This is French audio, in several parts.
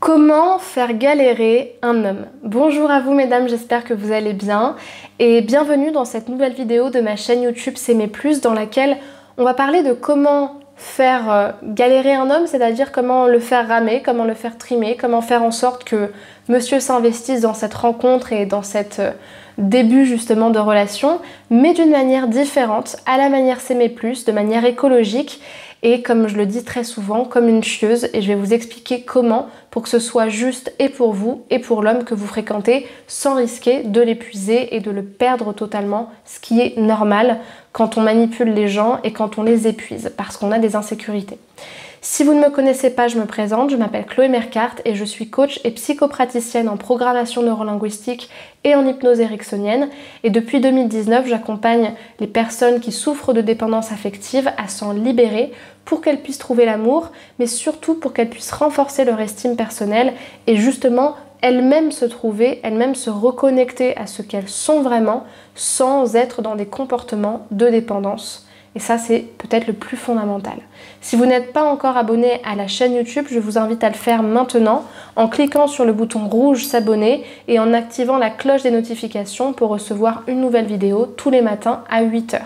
Comment faire galérer un homme? Bonjour à vous mesdames, j'espère que vous allez bien et bienvenue dans cette nouvelle vidéo de ma chaîne YouTube S'aimer plus dans laquelle on va parler de comment faire galérer un homme, c'est-à-dire comment le faire ramer, comment le faire trimer, comment faire en sorte que monsieur s'investisse dans cette rencontre et dans cette début justement de relation, mais d'une manière différente, à la manière S'aimer plus, de manière écologique et comme je le dis très souvent, comme une chieuse, et je vais vous expliquer comment pour que ce soit juste et pour vous et pour l'homme que vous fréquentez sans risquer de l'épuiser et de le perdre totalement, ce qui est normal quand on manipule les gens et quand on les épuise parce qu'on a des insécurités. Si vous ne me connaissez pas, je me présente, je m'appelle Chloé Mercart et je suis coach et psychopraticienne en programmation neurolinguistique et en hypnose ericksonienne. Et depuis 2019, j'accompagne les personnes qui souffrent de dépendance affective à s'en libérer pour qu'elles puissent trouver l'amour, mais surtout pour qu'elles puissent renforcer leur estime personnelle et justement elles-mêmes se trouver, elles-mêmes se reconnecter à ce qu'elles sont vraiment sans être dans des comportements de dépendance. Et ça, c'est peut-être le plus fondamental. Si vous n'êtes pas encore abonné à la chaîne YouTube, je vous invite à le faire maintenant en cliquant sur le bouton rouge s'abonner et en activant la cloche des notifications pour recevoir une nouvelle vidéo tous les matins à 8 h.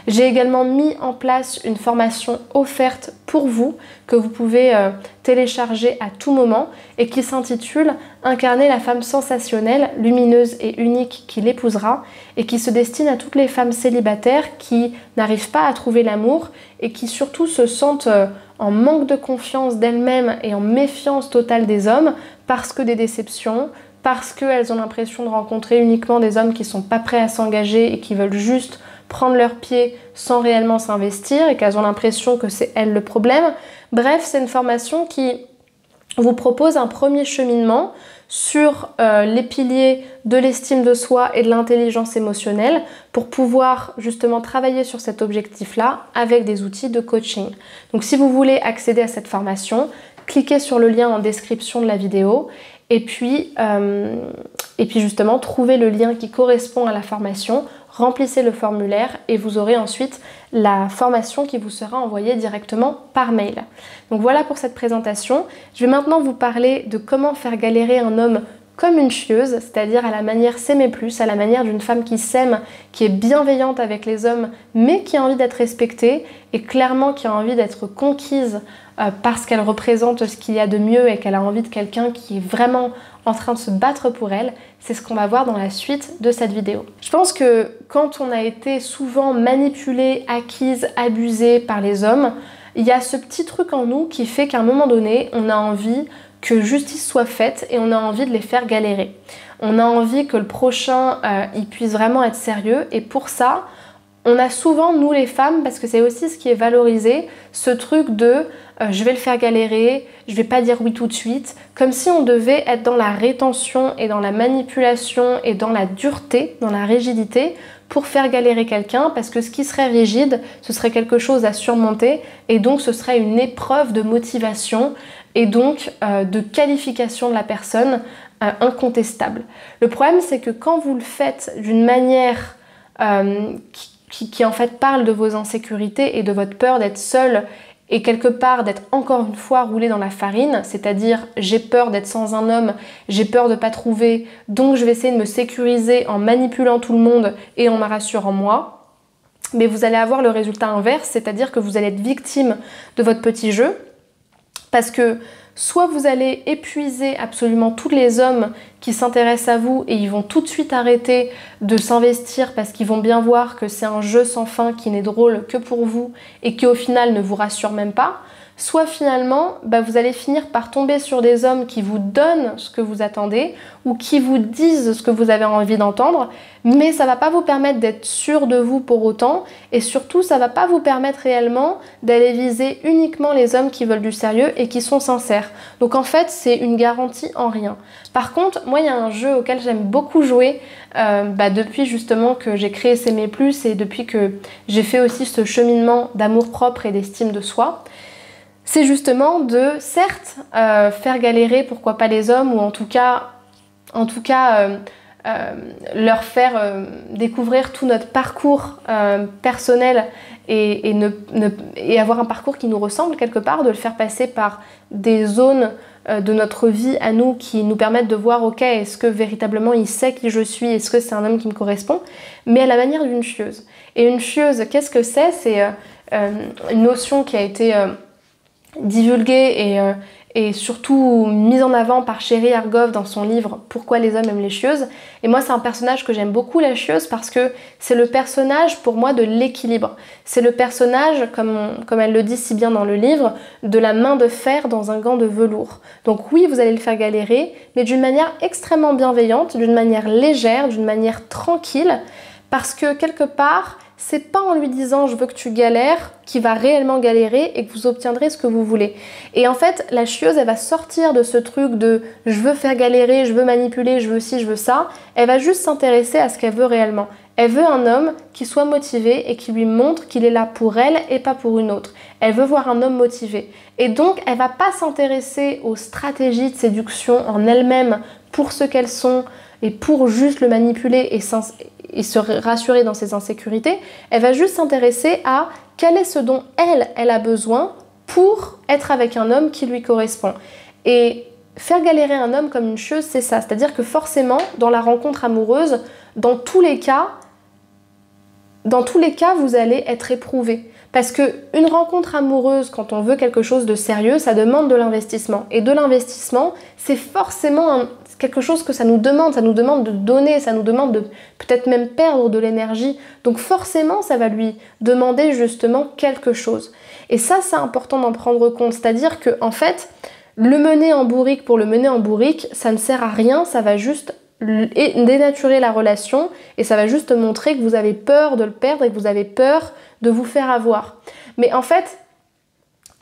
J'ai également mis en place une formation offerte pour vous que vous pouvez télécharger à tout moment et qui s'intitule « Incarner la femme sensationnelle, lumineuse et unique qui l'épousera » et qui se destine à toutes les femmes célibataires qui n'arrivent pas à trouver l'amour et qui surtout se sentent en manque de confiance d'elles-mêmes et en méfiance totale des hommes parce que des déceptions, parce qu'elles ont l'impression de rencontrer uniquement des hommes qui ne sont pas prêts à s'engager et qui veulent juste prendre leurs pieds sans réellement s'investir et qu'elles ont l'impression que c'est elles le problème. Bref, c'est une formation qui vous propose un premier cheminement sur les piliers de l'estime de soi et de l'intelligence émotionnelle pour pouvoir justement travailler sur cet objectif-là avec des outils de coaching. Donc si vous voulez accéder à cette formation, cliquez sur le lien en description de la vidéo et puis justement trouvez le lien qui correspond à la formation, remplissez le formulaire et vous aurez ensuite la formation qui vous sera envoyée directement par mail. Donc voilà pour cette présentation. Je vais maintenant vous parler de comment faire galérer un homme comme une chieuse, c'est-à-dire à la manière S'aimer plus, à la manière d'une femme qui s'aime, qui est bienveillante avec les hommes, mais qui a envie d'être respectée et clairement qui a envie d'être conquise parce qu'elle représente ce qu'il y a de mieux et qu'elle a envie de quelqu'un qui est vraiment en train de se battre pour elle. C'est ce qu'on va voir dans la suite de cette vidéo. Je pense que quand on a été souvent manipulé, acquise, abusé par les hommes, il y a ce petit truc en nous qui fait qu'à un moment donné, on a envie que justice soit faite et on a envie de les faire galérer. On a envie que le prochain il puisse vraiment être sérieux et pour ça, on a souvent, nous les femmes, parce que c'est aussi ce qui est valorisé, ce truc de je vais le faire galérer, je vais pas dire oui tout de suite, comme si on devait être dans la rétention et dans la manipulation et dans la dureté, dans la rigidité pour faire galérer quelqu'un parce que ce qui serait rigide, ce serait quelque chose à surmonter et donc ce serait une épreuve de motivation et donc de qualification de la personne incontestable. Le problème c'est que quand vous le faites d'une manière qui en fait parle de vos insécurités et de votre peur d'être seule et quelque part d'être encore une fois roulé dans la farine, c'est-à-dire j'ai peur d'être sans un homme, j'ai peur de ne pas trouver, donc je vais essayer de me sécuriser en manipulant tout le monde et en me rassurant moi, mais vous allez avoir le résultat inverse, c'est-à-dire que vous allez être victime de votre petit jeu, parce que soit vous allez épuiser absolument tous les hommes qui s'intéressent à vous et ils vont tout de suite arrêter de s'investir parce qu'ils vont bien voir que c'est un jeu sans fin qui n'est drôle que pour vous et qui au final ne vous rassure même pas. Soit finalement, vous allez finir par tomber sur des hommes qui vous donnent ce que vous attendez ou qui vous disent ce que vous avez envie d'entendre, mais ça ne va pas vous permettre d'être sûr de vous pour autant et surtout ça ne va pas vous permettre réellement d'aller viser uniquement les hommes qui veulent du sérieux et qui sont sincères. Donc en fait, c'est une garantie en rien. Par contre, moi il y a un jeu auquel j'aime beaucoup jouer depuis justement que j'ai créé S'aimer plus et depuis que j'ai fait aussi ce cheminement d'amour-propre et d'estime de soi. C'est justement de, certes, faire galérer, pourquoi pas les hommes, ou en tout cas leur faire découvrir tout notre parcours personnel et avoir un parcours qui nous ressemble quelque part, de le faire passer par des zones de notre vie à nous qui nous permettent de voir, ok, est-ce que véritablement il sait qui je suis, est-ce que c'est un homme qui me correspond, mais à la manière d'une chieuse. Et une chieuse, qu'est-ce que c'est? C'est une notion qui a été divulguée et surtout mise en avant par Sherry Argov dans son livre Pourquoi les hommes aiment les chieuses. Et moi, c'est un personnage que j'aime beaucoup, la chieuse, parce que c'est le personnage pour moi de l'équilibre. C'est le personnage, comme elle le dit si bien dans le livre, de la main de fer dans un gant de velours. Donc oui, vous allez le faire galérer, mais d'une manière extrêmement bienveillante, d'une manière légère, d'une manière tranquille, parce que quelque part, c'est pas en lui disant je veux que tu galères qu'il va réellement galérer et que vous obtiendrez ce que vous voulez. Et en fait, la chieuse, elle va sortir de ce truc de je veux faire galérer, je veux manipuler, je veux ci, je veux ça. Elle va juste s'intéresser à ce qu'elle veut réellement. Elle veut un homme qui soit motivé et qui lui montre qu'il est là pour elle et pas pour une autre. Elle veut voir un homme motivé. Et donc, elle va pas s'intéresser aux stratégies de séduction en elle-même pour ce qu'elles sont et pour juste le manipuler et se rassurer dans ses insécurités. Elle va juste s'intéresser à quel est ce dont elle a besoin pour être avec un homme qui lui correspond. Et faire galérer un homme comme une chieuse, c'est ça. C'est-à-dire que forcément, dans la rencontre amoureuse, dans tous les cas, vous allez être éprouvé. Parce qu'une rencontre amoureuse, quand on veut quelque chose de sérieux, ça demande de l'investissement. Et de l'investissement, c'est forcément quelque chose que ça nous demande de donner, ça nous demande de peut-être même perdre de l'énergie. Donc forcément, ça va lui demander justement quelque chose. Et ça, c'est important d'en prendre compte. C'est-à-dire que en fait, le mener en bourrique pour le mener en bourrique, ça ne sert à rien, ça va juste dénaturer la relation et ça va juste montrer que vous avez peur de le perdre et que vous avez peur de vous faire avoir. Mais en fait,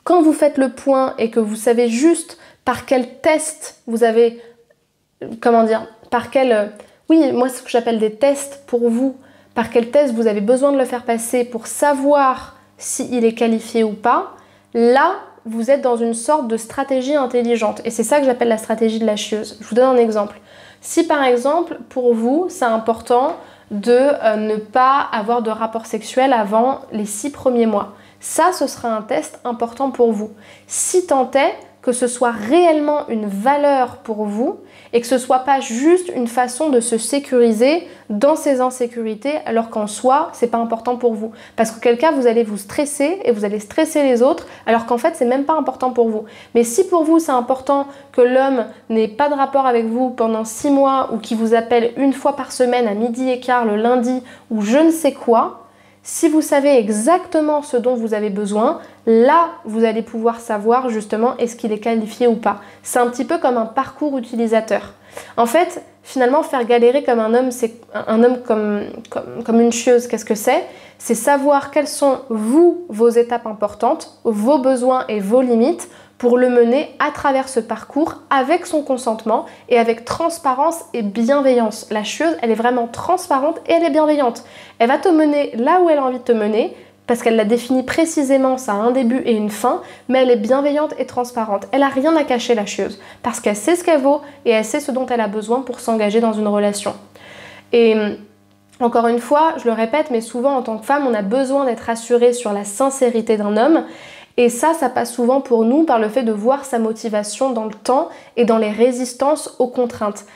quand vous faites le point et que vous savez juste par quel test vous avez, oui, moi ce que j'appelle des tests pour vous, par quel test vous avez besoin de le faire passer pour savoir s'il est qualifié ou pas, là, vous êtes dans une sorte de stratégie intelligente. Et c'est ça que j'appelle la stratégie de la chieuse. Je vous donne un exemple. Si par exemple, pour vous, c'est important de ne pas avoir de rapport sexuel avant les 6 premiers mois, ça, ce sera un test important pour vous. Si tant est que ce soit réellement une valeur pour vous et que ce soit pas juste une façon de se sécuriser dans ses insécurités alors qu'en soi, c'est pas important pour vous. Parce qu'auquel cas, vous allez vous stresser et vous allez stresser les autres alors qu'en fait, c'est même pas important pour vous. Mais si pour vous, c'est important que l'homme n'ait pas de rapport avec vous pendant 6 mois ou qu'il vous appelle une fois par semaine à 12h15 le lundi ou je ne sais quoi, si vous savez exactement ce dont vous avez besoin, là, vous allez pouvoir savoir justement est-ce qu'il est qualifié ou pas. C'est un petit peu comme un parcours utilisateur. En fait, finalement, faire galérer comme un homme, c'est un homme comme une chieuse. Qu'est-ce que c'est? C'est savoir quelles sont, vos étapes importantes, vos besoins et vos limites pour le mener à travers ce parcours avec son consentement et avec transparence et bienveillance. La chieuse, elle est vraiment transparente et elle est bienveillante. Elle va te mener là où elle a envie de te mener parce qu'elle l'a défini précisément, ça a un début et une fin, mais elle est bienveillante et transparente. Elle n'a rien à cacher, la chieuse, parce qu'elle sait ce qu'elle vaut et elle sait ce dont elle a besoin pour s'engager dans une relation. Et encore une fois, je le répète, mais souvent en tant que femme, on a besoin d'être rassurée sur la sincérité d'un homme. Et ça passe souvent pour nous par le fait de voir sa motivation dans le temps et dans les résistances aux contraintes.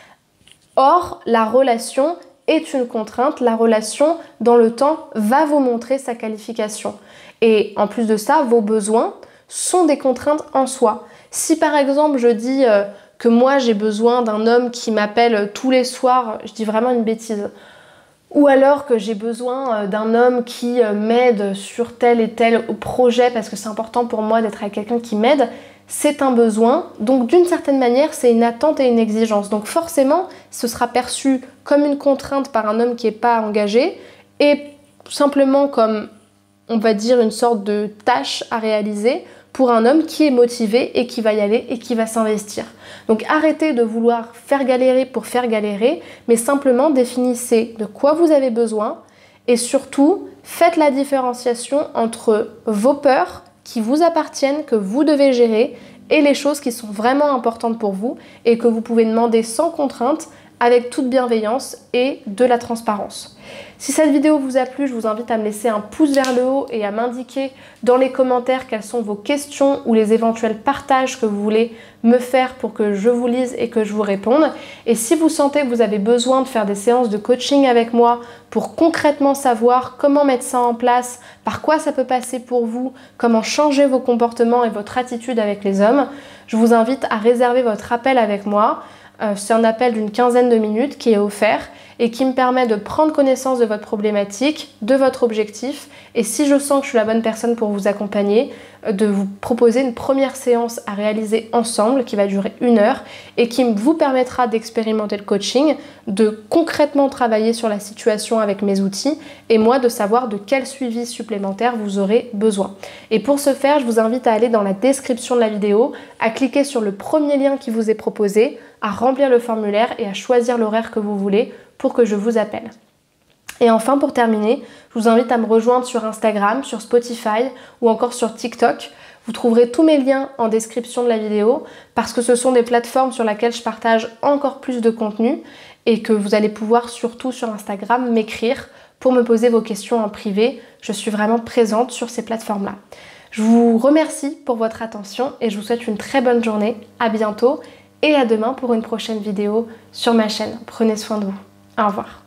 Or, la relation est une contrainte, la relation dans le temps va vous montrer sa qualification. Et en plus de ça, vos besoins sont des contraintes en soi. Si par exemple je dis que moi j'ai besoin d'un homme qui m'appelle tous les soirs, je dis vraiment une bêtise, ou alors que j'ai besoin d'un homme qui m'aide sur tel et tel projet parce que c'est important pour moi d'être avec quelqu'un qui m'aide, c'est un besoin. Donc d'une certaine manière, c'est une attente et une exigence. Donc forcément, ce sera perçu comme une contrainte par un homme qui n'est pas engagé et simplement comme, on va dire, une sorte de tâche à réaliser pour un homme qui est motivé et qui va y aller et qui va s'investir. Donc arrêtez de vouloir faire galérer pour faire galérer, mais simplement définissez de quoi vous avez besoin et surtout faites la différenciation entre vos peurs qui vous appartiennent, que vous devez gérer et les choses qui sont vraiment importantes pour vous et que vous pouvez demander sans contrainte avec toute bienveillance et de la transparence. Si cette vidéo vous a plu, je vous invite à me laisser un pouce vers le haut et à m'indiquer dans les commentaires quelles sont vos questions ou les éventuels partages que vous voulez me faire pour que je vous lise et que je vous réponde. Et si vous sentez que vous avez besoin de faire des séances de coaching avec moi pour concrètement savoir comment mettre ça en place, par quoi ça peut passer pour vous, comment changer vos comportements et votre attitude avec les hommes, je vous invite à réserver votre appel avec moi. C'est un appel d'une quinzaine de minutes qui est offert et qui me permet de prendre connaissance de votre problématique, de votre objectif, et si je sens que je suis la bonne personne pour vous accompagner, de vous proposer une première séance à réaliser ensemble qui va durer 1 heure et qui vous permettra d'expérimenter le coaching, de concrètement travailler sur la situation avec mes outils et moi de savoir de quel suivi supplémentaire vous aurez besoin. Et pour ce faire, je vous invite à aller dans la description de la vidéo, à cliquer sur le premier lien qui vous est proposé, à remplir le formulaire et à choisir l'horaire que vous voulez pour que je vous appelle. Et enfin, pour terminer, je vous invite à me rejoindre sur Instagram, sur Spotify ou encore sur TikTok. Vous trouverez tous mes liens en description de la vidéo parce que ce sont des plateformes sur lesquelles je partage encore plus de contenu et que vous allez pouvoir surtout sur Instagram m'écrire pour me poser vos questions en privé. Je suis vraiment présente sur ces plateformes-là. Je vous remercie pour votre attention et je vous souhaite une très bonne journée. À bientôt et à demain pour une prochaine vidéo sur ma chaîne. Prenez soin de vous. Au revoir.